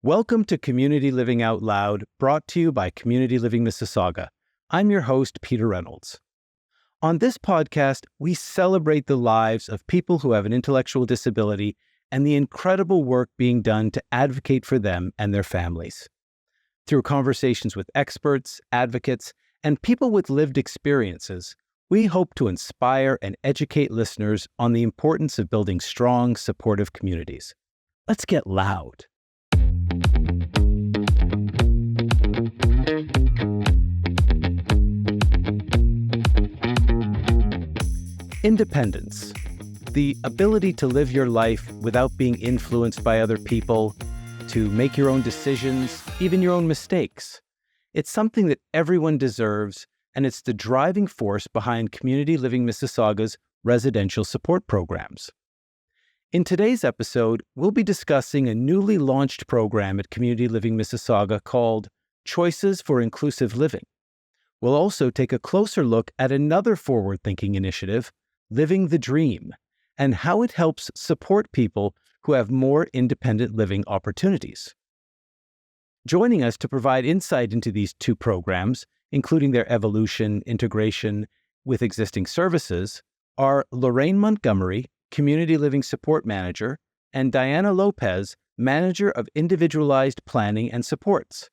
Welcome to Community Living Out Loud, brought to you by Community Living Mississauga. I'm your host, Peter Reynolds. On this podcast, we celebrate the lives of people who have an intellectual disability and the incredible work being done to advocate for them and their families. Through conversations with experts, advocates, and people with lived experiences, we hope to inspire and educate listeners on the importance of building strong, supportive communities. Let's get loud. Independence, the ability to live your life without being influenced by other people, to make your own decisions, even your own mistakes. It's something that everyone deserves, and it's the driving force behind Community Living Mississauga's residential support programs. In today's episode, we'll be discussing a newly launched program at Community Living Mississauga called Choices for Inclusive Living. We'll also take a closer look at another forward-thinking initiative, Living the Dream, and how it helps support people who have more independent living opportunities. Joining us to provide insight into these two programs, including their evolution, integration with existing services, are Lorraine Montgomery, Community Living Support Manager, and Diana Lopez, Manager of Individualized Planning and Supports.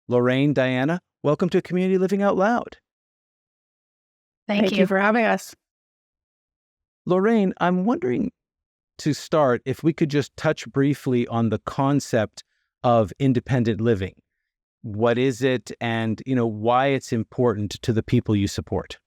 Lorraine, Diana, welcome to Community Living Out Loud. Thank you for having us. Lorraine, I'm wondering to start if we could just touch briefly on the concept of independent living. What is it and, why it's important to the people you support?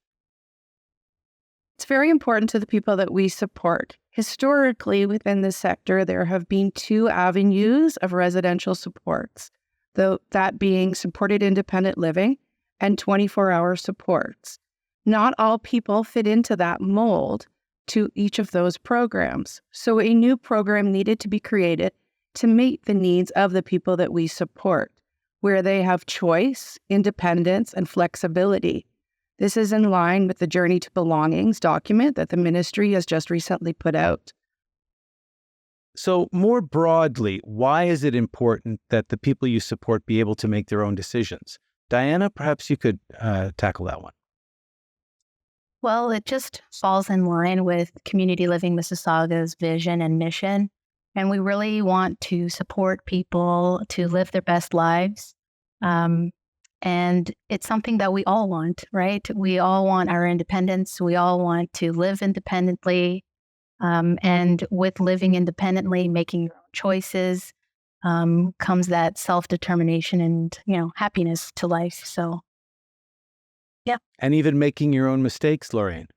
It's very important to the people that we support. Historically, within this sector, there have been two avenues of residential supports, that being supported independent living and 24-hour supports. Not all people fit into that mold to each of those programs. So a new program needed to be created to meet the needs of the people that we support, where they have choice, independence, and flexibility. This is in line with the Journey to Belongings document that the ministry has just recently put out. So more broadly, why is it important that the people you support be able to make their own decisions? Diana, perhaps you could tackle that one. Well, it just falls in line with Community Living Mississauga's vision and mission. And we really want to support people to live their best lives. And it's something that we all want, right? We all want our independence. We all want to live independently. And with living independently, making your own choices, comes that self-determination and, happiness to life. So, yeah. And even making your own mistakes, Lorraine.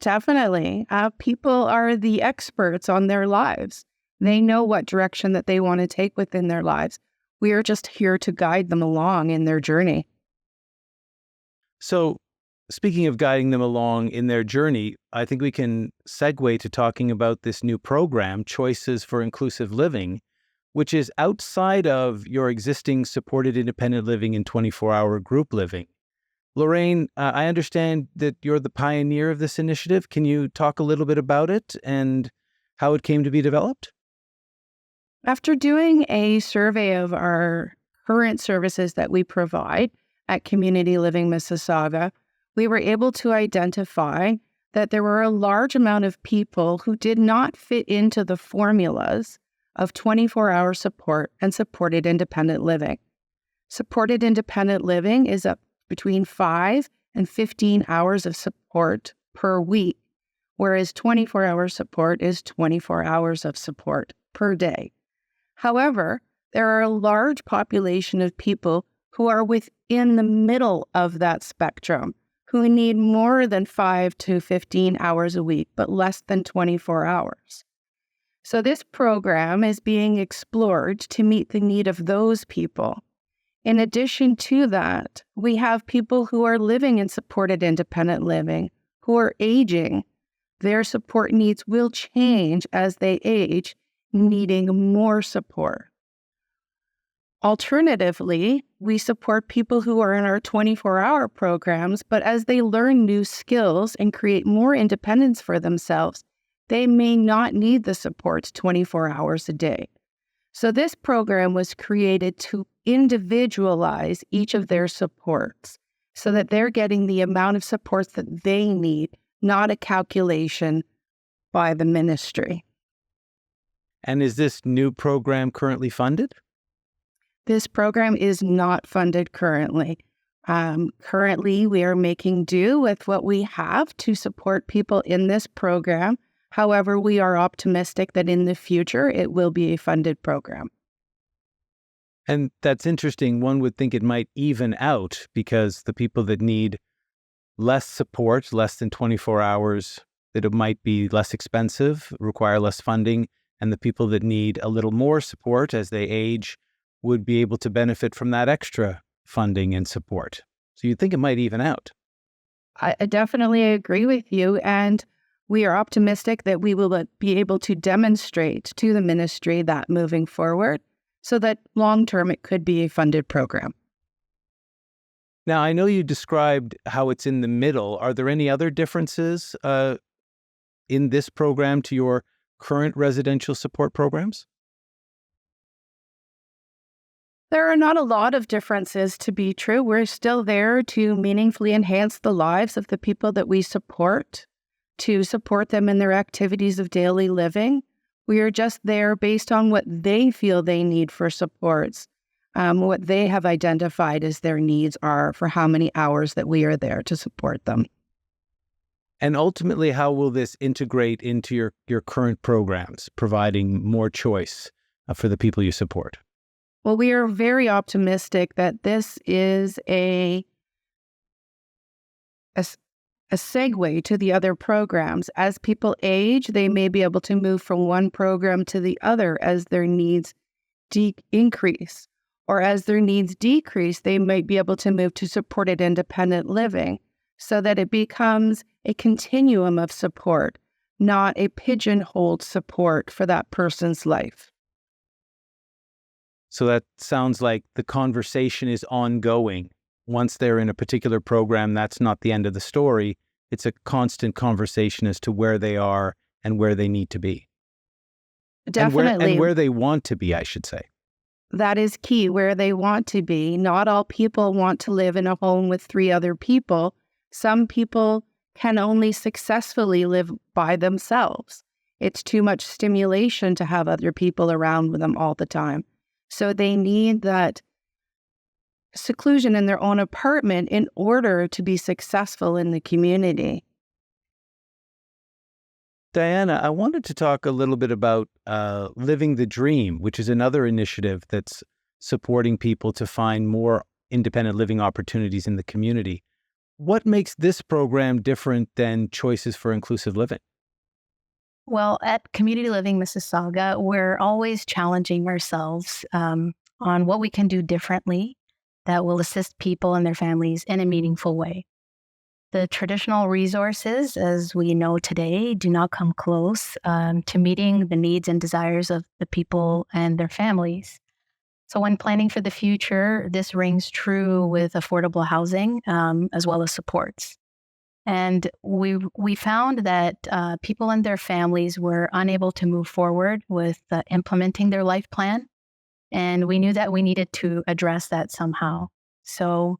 Definitely. People are the experts on their lives. They know what direction that they want to take within their lives. We are just here to guide them along in their journey. So, speaking of guiding them along in their journey, I think we can segue to talking about this new program, Choices for Inclusive Living, which is outside of your existing supported independent living and 24-hour group living. Lorraine, I understand that you're the pioneer of this initiative. Can you talk a little bit about it and how it came to be developed? After doing a survey of our current services that we provide at Community Living Mississauga, we were able to identify that there were a large amount of people who did not fit into the formulas of 24-hour support and supported independent living. Supported independent living is up between 5 and 15 hours of support per week, whereas 24-hour support is 24 hours of support per day. However, there are a large population of people who are within the middle of that spectrum, who need more than 5 to 15 hours a week, but less than 24 hours. So this program is being explored to meet the need of those people. In addition to that, we have people who are living in supported independent living, who are aging. Their support needs will change as they age, needing more support. Alternatively, we support people who are in our 24-hour programs, but as they learn new skills and create more independence for themselves, they may not need the support 24 hours a day. So this program was created to individualize each of their supports so that they're getting the amount of supports that they need, not a calculation by the ministry. And is this new program currently funded? This program is not funded currently. Currently, we are making do with what we have to support people in this program. However, we are optimistic that in the future, it will be a funded program. And that's interesting. One would think it might even out because the people that need less support, less than 24 hours, that it might be less expensive, require less funding, and the people that need a little more support as they age would be able to benefit from that extra funding and support. So you'd think it might even out. I definitely agree with you, and we are optimistic that we will be able to demonstrate to the ministry that moving forward so that long-term it could be a funded program. Now, I know you described how it's in the middle. Are there any other differences in this program to your current residential support programs? There are not a lot of differences, to be true. We're still there to meaningfully enhance the lives of the people that we support, to support them in their activities of daily living. We are just there based on what they feel they need for supports, what they have identified as their needs are for how many hours that we are there to support them. And ultimately, how will this integrate into your current programs, providing more choice for the people you support? Well, we are very optimistic that this is a segue to the other programs. As people age, they may be able to move from one program to the other as their needs increase. Or as their needs decrease, they might be able to move to supported independent living so that it becomes a continuum of support, not a pigeonholed support for that person's life. So that sounds like the conversation is ongoing. Once they're in a particular program, that's not the end of the story. It's a constant conversation as to where they are and where they need to be. Definitely. And where they want to be, I should say. That is key, where they want to be. Not all people want to live in a home with 3 other people. Some people can only successfully live by themselves. It's too much stimulation to have other people around with them all the time. So they need that seclusion in their own apartment in order to be successful in the community. Diana, I wanted to talk a little bit about Living the Dream, which is another initiative that's supporting people to find more independent living opportunities in the community. What makes this program different than Choices for Inclusive Living? Well, at Community Living Mississauga, we're always challenging ourselves on what we can do differently that will assist people and their families in a meaningful way. The traditional resources, as we know today, do not come close to meeting the needs and desires of the people and their families. So when planning for the future, this rings true with affordable housing as well as supports. And we found that people and their families were unable to move forward with implementing their life plan. And we knew that we needed to address that somehow. So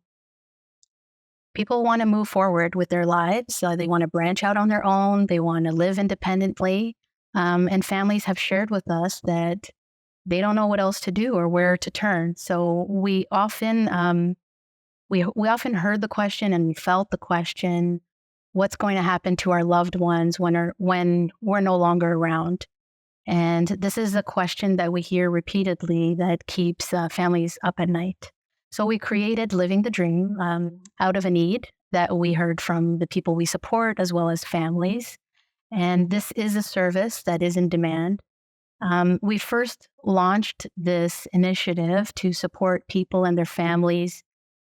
people want to move forward with their lives. They want to branch out on their own. They want to live independently. And families have shared with us that they don't know what else to do or where to turn. So we often we often heard the question and we felt the question, what's going to happen to our loved ones when we're no longer around? And this is a question that we hear repeatedly that keeps families up at night. So we created Living the Dream out of a need that we heard from the people we support as well as families. And this is a service that is in demand. We first launched this initiative to support people and their families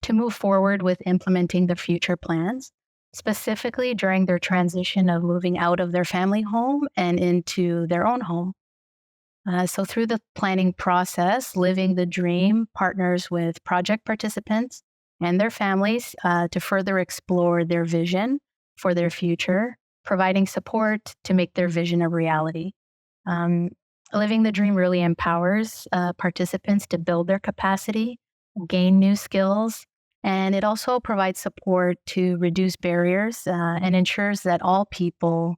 to move forward with implementing their future plans, specifically during their transition of moving out of their family home and into their own home. So through the planning process, Living the Dream partners with project participants and their families to further explore their vision for their future, providing support to make their vision a reality. Living the Dream really empowers participants to build their capacity, gain new skills, and it also provides support to reduce barriers and ensures that all people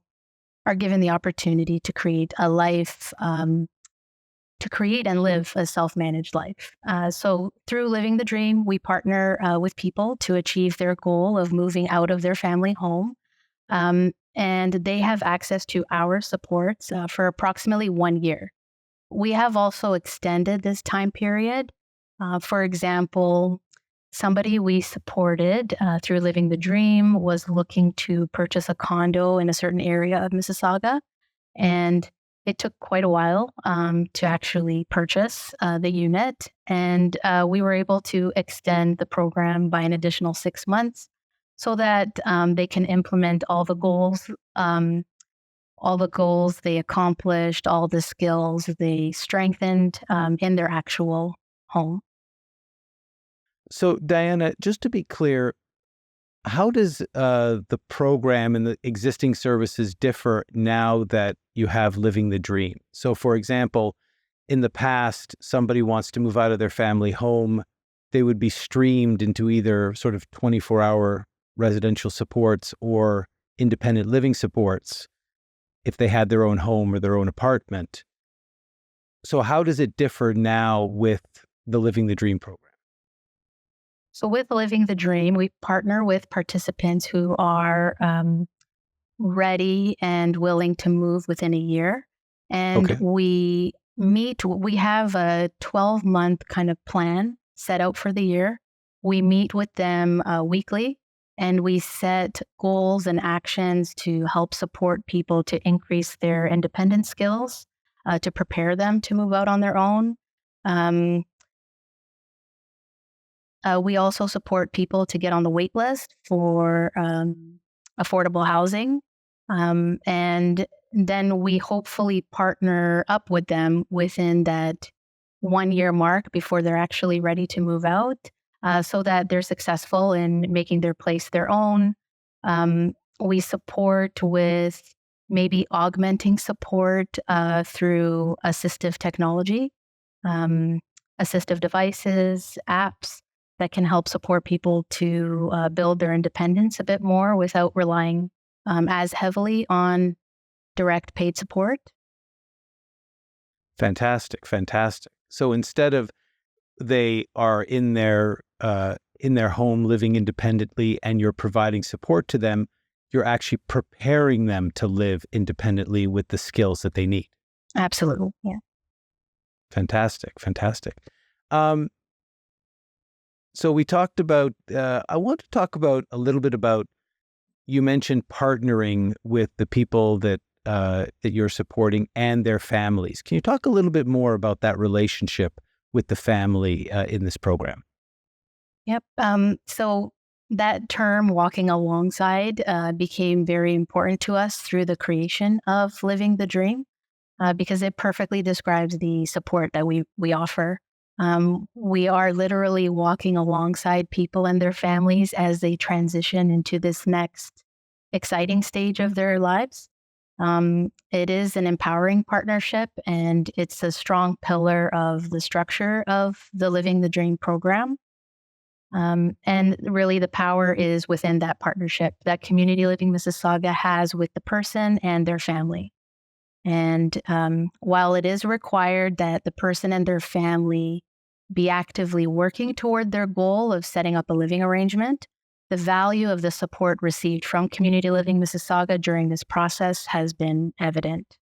are given the opportunity to create a life, to create and live a self-managed life. So through Living the Dream, we partner with people to achieve their goal of moving out of their family home. And they have access to our supports for approximately 1 year. We have also extended this time period. For example, somebody we supported through Living the Dream was looking to purchase a condo in a certain area of Mississauga. And it took quite a while to actually purchase the unit. And we were able to extend the program by an additional 6 months so that they can implement all the goals they accomplished, all the skills they strengthened in their actual home. So, Diana, just to be clear, how does the program and the existing services differ now that you have Living the Dream? So, for example, in the past, somebody wants to move out of their family home, they would be streamed into either sort of 24-hour residential supports or independent living supports if they had their own home or their own apartment. So how does it differ now with the Living the Dream program? So with Living the Dream, we partner with participants who are ready and willing to move within a year. And Okay. we have a 12-month kind of plan set out for the year. We meet with them weekly, and we set goals and actions to help support people to increase their independent skills, to prepare them to move out on their own. We also support people to get on the wait list for affordable housing. And then we hopefully partner up with them within that 1 year mark before they're actually ready to move out, so that they're successful in making their place their own. We support with maybe augmenting support through assistive technology, assistive devices, apps that can help support people to build their independence a bit more without relying as heavily on direct paid support. Fantastic, fantastic. So instead of they are in their home living independently and you're providing support to them, you're actually preparing them to live independently with the skills that they need. Absolutely. Yeah. Fantastic, fantastic. So we talked about, I want to talk about a little bit about, you mentioned partnering with the people that you're supporting and their families. Can you talk a little bit more about that relationship with the family in this program? Yep. So that term, walking alongside, became very important to us through the creation of Living the Dream, because it perfectly describes the support that we offer. We are literally walking alongside people and their families as they transition into this next exciting stage of their lives. It is an empowering partnership, and it's a strong pillar of the structure of the Living the Dream program. And really, the power is within that partnership that Community Living Mississauga has with the person and their family. And while it is required that the person and their family be actively working toward their goal of setting up a living arrangement, the value of the support received from Community Living Mississauga during this process has been evident.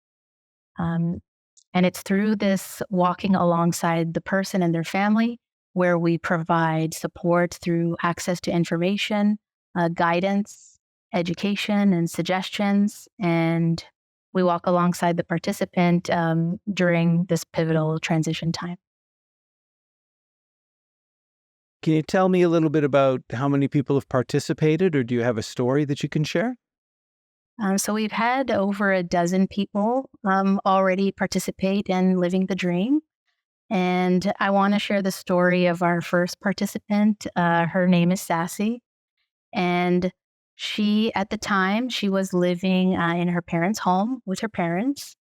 And it's through this walking alongside the person and their family where we provide support through access to information, guidance, education, and suggestions. And we walk alongside the participant during this pivotal transition time. Can you tell me a little bit about how many people have participated, or do you have a story that you can share? So we've had over a dozen people already participate in Living the Dream. And I want to share the story of our first participant. Her name is Sassy. And at the time, she was living in her parents' home with her parents.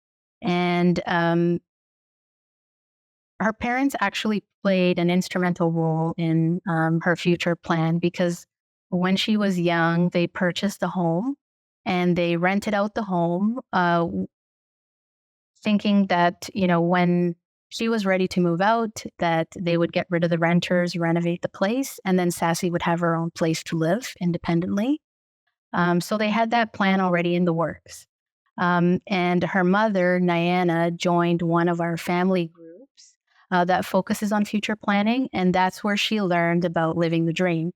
And her parents actually played an instrumental role in her future plan, because when she was young, they purchased a home and they rented out the home, thinking that, when she was ready to move out, that they would get rid of the renters, renovate the place, and then Sassy would have her own place to live independently. So they had that plan already in the works. And her mother, Nyana, joined one of our family groups that focuses on future planning. And that's where she learned about living the dream.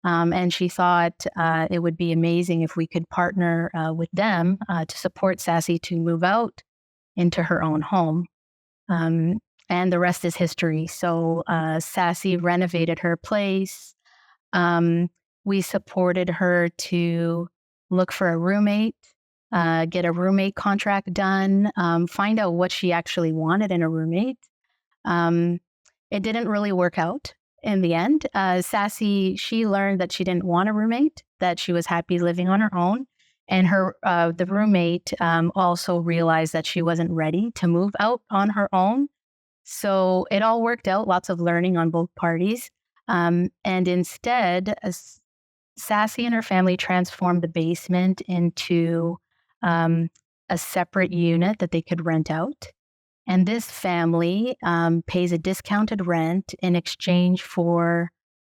And she thought it would be amazing if we could partner with them to support Sassy to move out into her own home. And the rest is history. So Sassy renovated her place. We supported her to look for a roommate, get a roommate contract done, find out what she actually wanted in a roommate. It didn't really work out in the end. Sassy, she learned that she didn't want a roommate, that she was happy living on her own. And the roommate also realized that she wasn't ready to move out on her own. So it all worked out, lots of learning on both parties. And instead, Sassy and her family transformed the basement into a separate unit that they could rent out. And this family pays a discounted rent in exchange for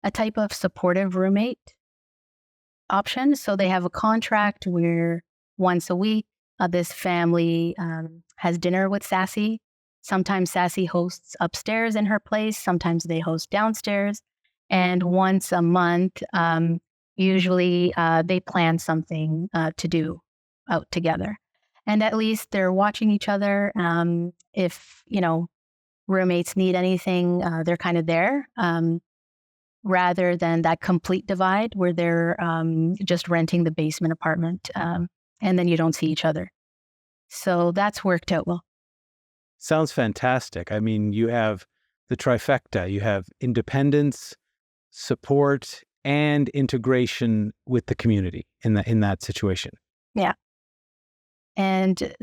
a type of supportive roommate option. So they have a contract where once a week, this family has dinner with Sassy. Sometimes Sassy hosts upstairs in her place. Sometimes they host downstairs. And once a month, usually they plan something to do out together. And at least they're watching each other. If, roommates need anything, they're kind of there. Rather than that complete divide where they're just renting the basement apartment and then you don't see each other. So that's worked out well. Sounds fantastic. I mean, you have the trifecta. You have independence, support, and integration with the community in that situation. Yeah. And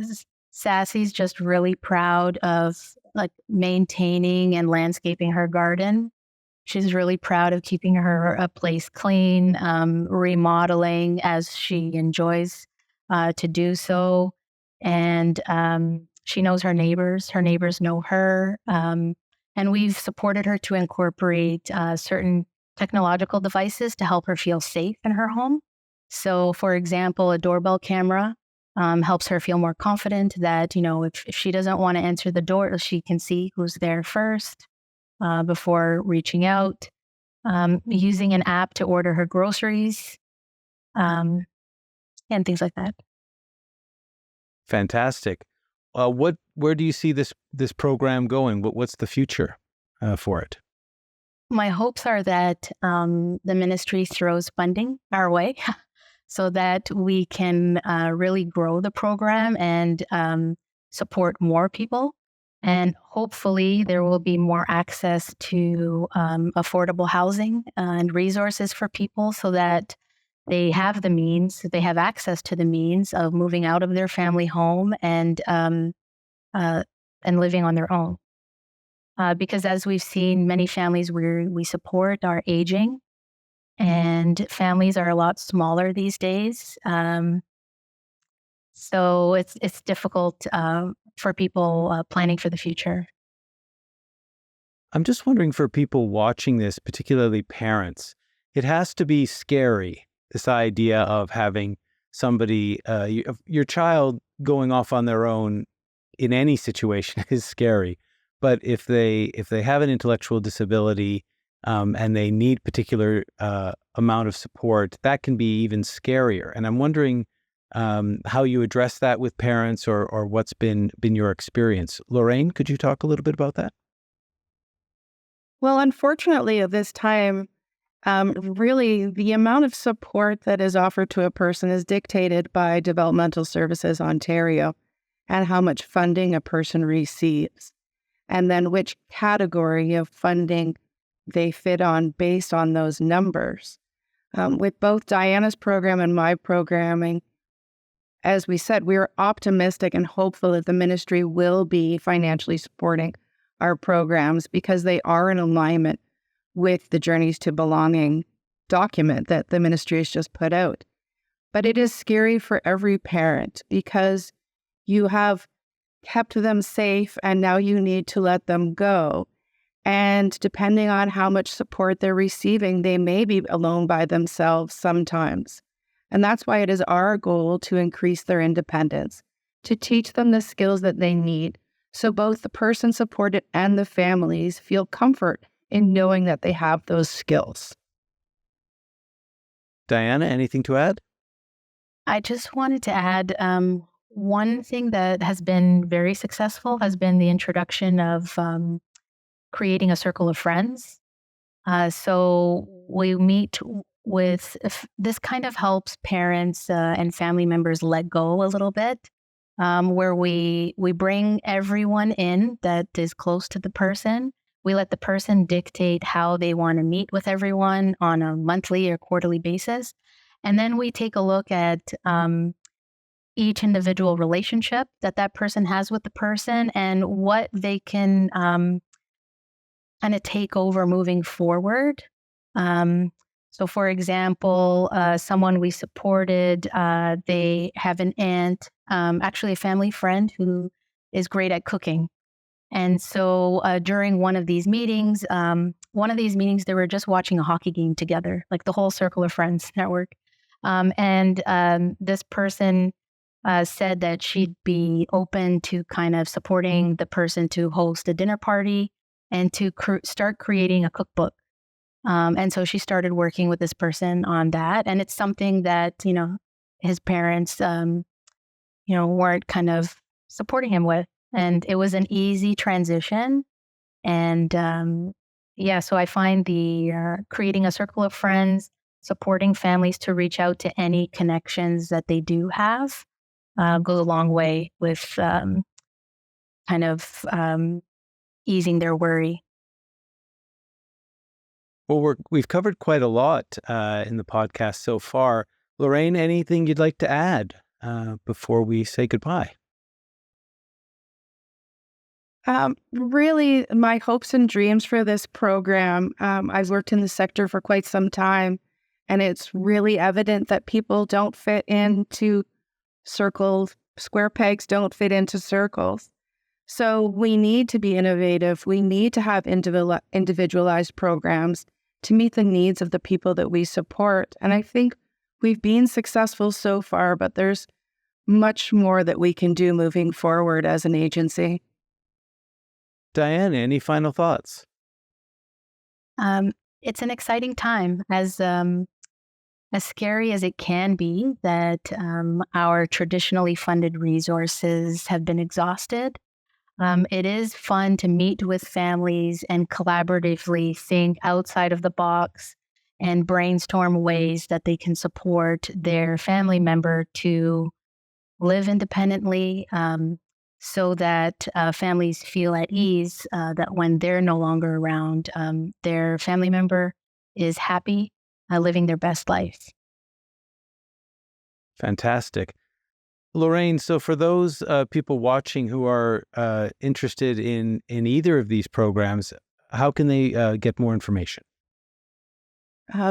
Sassy's just really proud of maintaining and landscaping her garden. She's really proud of keeping her place clean, remodeling as she enjoys to do so. And she knows her neighbors. Her neighbors know her. And we've supported her to incorporate certain technological devices to help her feel safe in her home. So, for example, a doorbell camera helps her feel more confident that, if she doesn't want to answer the door, she can see who's there first. Before reaching out, using an app to order her groceries, and things like that. Fantastic. Where do you see this program going? What's the future for it? My hopes are that the ministry throws funding our way so that we can really grow the program and support more people. And hopefully there will be more access to affordable housing and resources for people so that they have access to the means of moving out of their family home and living on their own. Because as we've seen, many families we support are aging, and families are a lot smaller these days. So it's difficult for people planning for the future. I'm just wondering, for people watching this, particularly parents, it has to be scary, this idea of having somebody, your child going off on their own in any situation is scary. But if they have an intellectual disability and they need particular amount of support, that can be even scarier. And I'm wondering how you address that with parents, or what's been your experience. Lorraine, could you talk a little bit about that? Well, unfortunately, at this time, really the amount of support that is offered to a person is dictated by Developmental Services Ontario and how much funding a person receives, and then which category of funding they fit on based on those numbers. With both Diana's program and my programming, as we said, we're optimistic and hopeful that the ministry will be financially supporting our programs because they are in alignment with the Journeys to Belonging document that the ministry has just put out. But it is scary for every parent because you have kept them safe and now you need to let them go. And depending on how much support they're receiving, they may be alone by themselves sometimes. And that's why it is our goal to increase their independence, to teach them the skills that they need, so both the person supported and the families feel comfort in knowing that they have those skills. Diana, anything to add? I just wanted to add one thing that has been very successful has been the introduction of creating a circle of friends. So we meet with, this kind of helps parents and family members let go a little bit, where we bring everyone in that is close to the person. We let the person dictate how they want to meet with everyone on a monthly or quarterly basis. And then we take a look at each individual relationship that person has with the person and what they can kind of take over moving forward. So for example, someone we supported, they have an aunt, actually a family friend who is great at cooking. And so during one of these meetings, they were just watching a hockey game together, like the whole Circle of Friends network. And this person said that she'd be open to kind of supporting the person to host a dinner party and to start creating a cookbook. And so she started working with this person on that. And it's something that, his parents, weren't kind of supporting him with. And it was an easy transition. And so I find the creating a circle of friends, supporting families to reach out to any connections that they do have goes a long way with easing their worry. Well, we've covered quite a lot in the podcast so far. Lorraine, anything you'd like to add before we say goodbye? Really, my hopes and dreams for this program, I've worked in the sector for quite some time, and it's really evident that people don't fit into circles. Square pegs don't fit into circles. So we need to be innovative. We need to have individualized programs to meet the needs of the people that we support. And I think we've been successful so far, but there's much more that we can do moving forward as an agency. Diana, any final thoughts? It's an exciting time, as scary as it can be that our traditionally funded resources have been exhausted. It is fun to meet with families and collaboratively think outside of the box and brainstorm ways that they can support their family member to live independently, so that families feel at ease that when they're no longer around, their family member is happy, living their best life. Fantastic. Lorraine, so for those people watching who are interested in either of these programs, how can they get more information?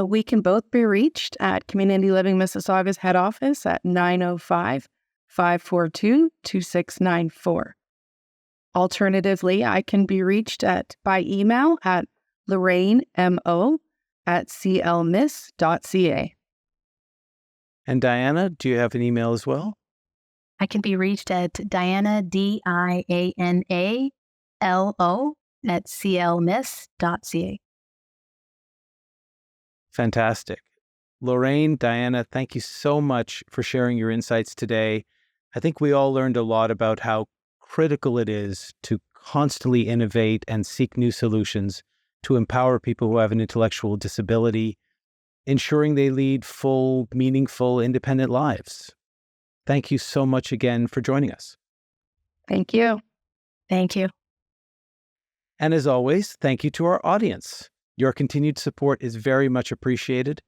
We can both be reached at Community Living Mississauga's head office at 905-542-2694. Alternatively, I can be reached by email at lorrainemo@clmiss.ca. And Diana, do you have an email as well? I can be reached at Diana, DIANALO@clmiss.ca. Fantastic. Lorraine, Diana, thank you so much for sharing your insights today. I think we all learned a lot about how critical it is to constantly innovate and seek new solutions to empower people who have an intellectual disability, ensuring they lead full, meaningful, independent lives. Thank you so much again for joining us. Thank you. Thank you. And as always, thank you to our audience. Your continued support is very much appreciated.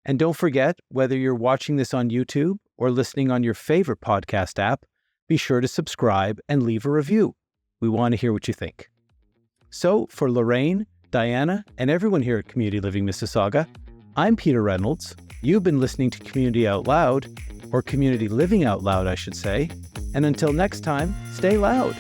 And don't forget, whether you're watching this on YouTube or listening on your favorite podcast app, be sure to subscribe and leave a review. We want to hear what you think. So for Lorraine, Diana, and everyone here at Community Living Mississauga, I'm Peter Reynolds. You've been listening to Community Out Loud, or Community Living Out Loud, I should say. And until next time, stay loud.